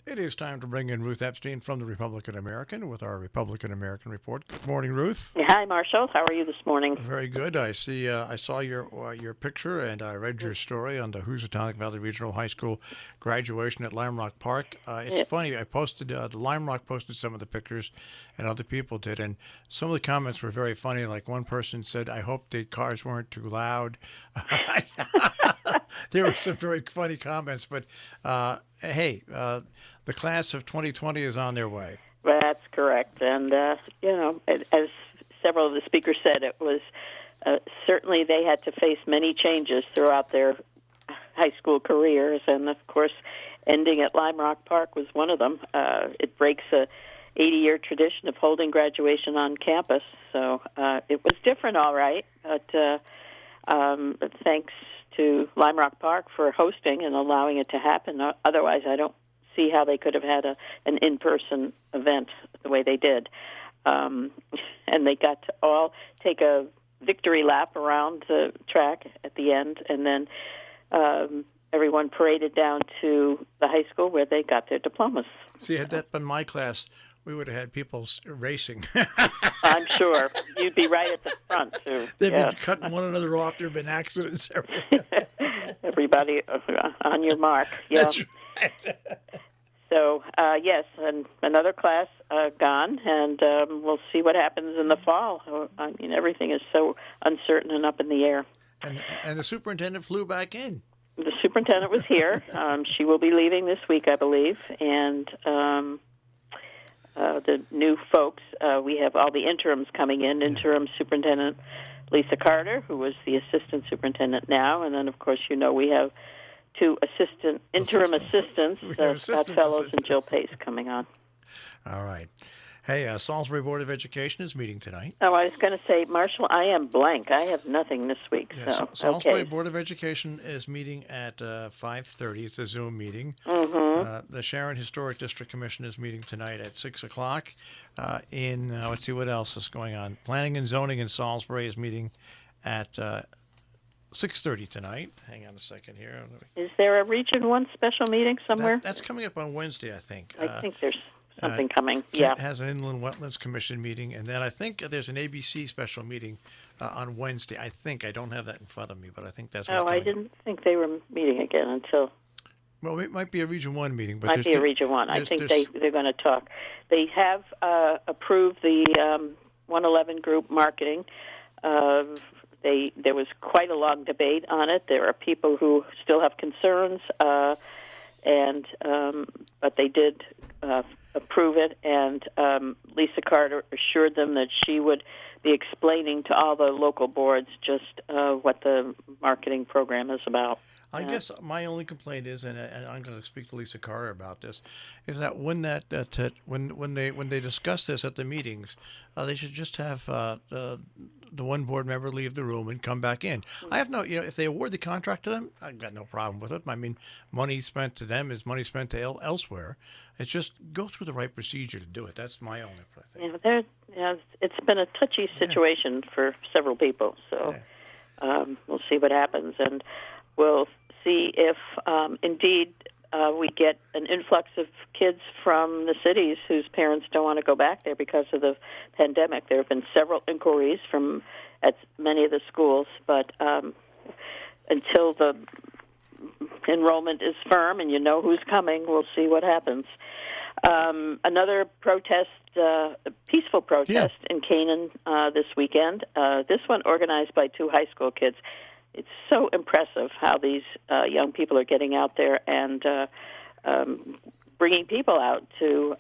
It is time to bring in Ruth Epstein from the Republican-American with our Republican-American report. Good morning, Ruth. Hi, Marshall. How are you this morning? Very good. I saw your picture, and I read your story on the Housatonic Valley Regional High School graduation at Lime Rock Park. It's funny. I posted the Lime Rock posted some of the pictures, and other people did, and some of the comments were very funny. Like one person said, "I hope the cars weren't too loud." There were some very funny comments, but hey, the class of 2020 is on their way. That's correct. And, as several of the speakers said, it was certainly they had to face many changes throughout their high school careers. And, of course, ending at Lime Rock Park was one of them. It breaks a 80-year tradition of holding graduation on campus. So it was different, all right. But thanks to Lime Rock Park for hosting and allowing it to happen. Otherwise, I don't see how they could have had an in-person event the way they did. And they got to all take a victory lap around the track at the end, and then everyone paraded down to the high school where they got their diplomas. See, had that been my class, we would have had people racing. I'm sure. You'd be right at the front, too. They'd be cutting one another off. There have been accidents everywhere. Everybody on your mark. Yeah. That's right. So, yes, and another class gone, and we'll see what happens in the fall. I mean, everything is so uncertain and up in the air. And the superintendent flew back in. The superintendent was here. She will be leaving this week, I believe, and the new folks, we have all the interims coming in. Interim Superintendent Lisa Carter, who was the assistant superintendent now, and then, of course, we have two interim assistants, Scott Fellows and Jill Pace, coming on. All right. Hey, Salisbury Board of Education is meeting tonight. Oh, I was going to say, Marshall, I am blank. I have nothing this week. Yeah, so Salisbury okay. Board of Education is meeting at 5:30. It's a Zoom meeting. Mm-hmm. The Sharon Historic District Commission is meeting tonight at 6 o'clock. Let's see what else is going on. Planning and Zoning in Salisbury is meeting at 6:30 tonight. Hang on a second here. Is there a Region 1 special meeting somewhere? That's coming up on Wednesday, I think. I think there's something coming. Yeah. Kent has an Inland Wetlands Commission meeting, and then I think there's an ABC special meeting on Wednesday. I think. I don't have that in front of me, but I think that's what's coming. I didn't think they were meeting again until... Well, it might be a Region 1 meeting. But might be a Region 1. I think they're going to talk. They have approved the 111 group marketing. There was quite a long debate on it. There are people who still have concerns, but they did approve it, and Lisa Carter assured them that she would be explaining to all the local boards just what the marketing program is about. I guess my only complaint is, and I'm going to speak to Lisa Carter about this, is that when they discuss this at the meetings, they should just have the one board member leave the room and come back in. I have no, if they award the contract to them, I've got no problem with it. I mean, money spent to them is money spent to elsewhere. It's just go through the right procedure to do it. That's my only thing. It's been a touchy situation for several people, so we'll see what happens, and we'll see if indeed we get an influx of kids from the cities whose parents don't want to go back there because of the pandemic. There have been several inquiries at many of the schools, but until the enrollment is firm and you know who's coming, we'll see what happens. Another protest, peaceful protest in Canaan this weekend. This one organized by two high school kids. It's so impressive how these young people are getting out there and bringing people out to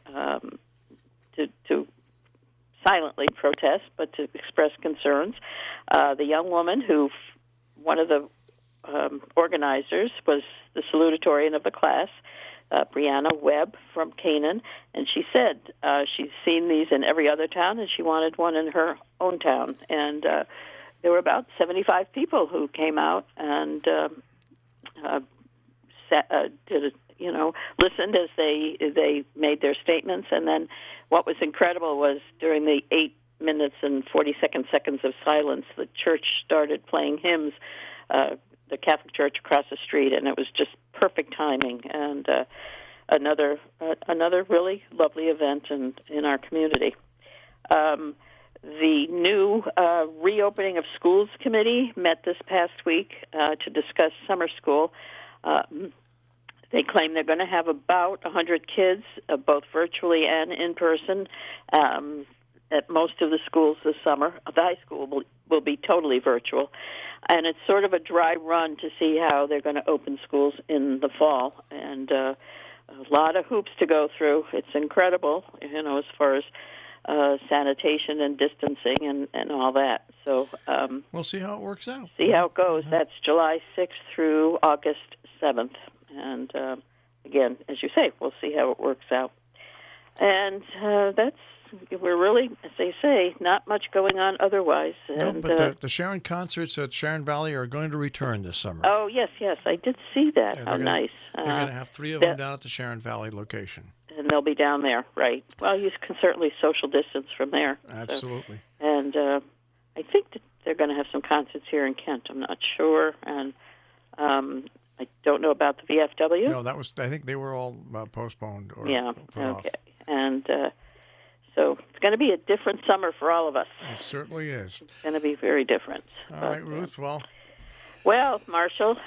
silently protest, but to express concerns. The young woman one of the organizers was the salutatorian of the class, Brianna Webb from Canaan, and she said she's seen these in every other town, and she wanted one in her own town. And there were about 75 people who came out and listened as they made their statements. And then what was incredible was during the 8 minutes and 42 seconds of silence, the church started playing hymns, the Catholic Church across the street, and it was just perfect timing. And another really lovely event in our community. The new reopening of schools committee met this past week to discuss summer school. They claim they're going to have about 100 kids, both virtually and in person, at most of the schools this summer. The high school will be totally virtual. And it's sort of a dry run to see how they're going to open schools in the fall. And a lot of hoops to go through. It's incredible, as far as sanitation and distancing and all that. So we'll see how it works out. See how it goes. That's July 6th through August 7th. And again, as you say, we'll see how it works out. And we're really, as they say, not much going on otherwise. No, but the Sharon concerts at Sharon Valley are going to return this summer. Oh, yes, I did see that. Yeah, how nice. They're going to have 3 of them down at the Sharon Valley location. And they'll be down there, right. Well, you can certainly social distance from there. Absolutely. So. And I think that they're going to have some concerts here in Kent. I'm not sure. And I don't know about the VFW. No, I think they were all postponed or put off. And so it's going to be a different summer for all of us. It certainly is. It's going to be very different. All right, Ruth, Well, Marshall,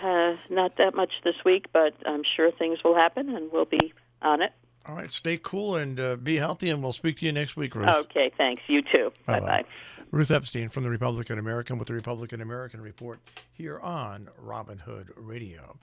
not that much this week, but I'm sure things will happen, and we'll be on it. All right, stay cool and be healthy, and we'll speak to you next week, Ruth. Okay, thanks. You too. Bye-bye. Ruth Epstein from the Republican-American with the Republican-American Report here on Robin Hood Radio.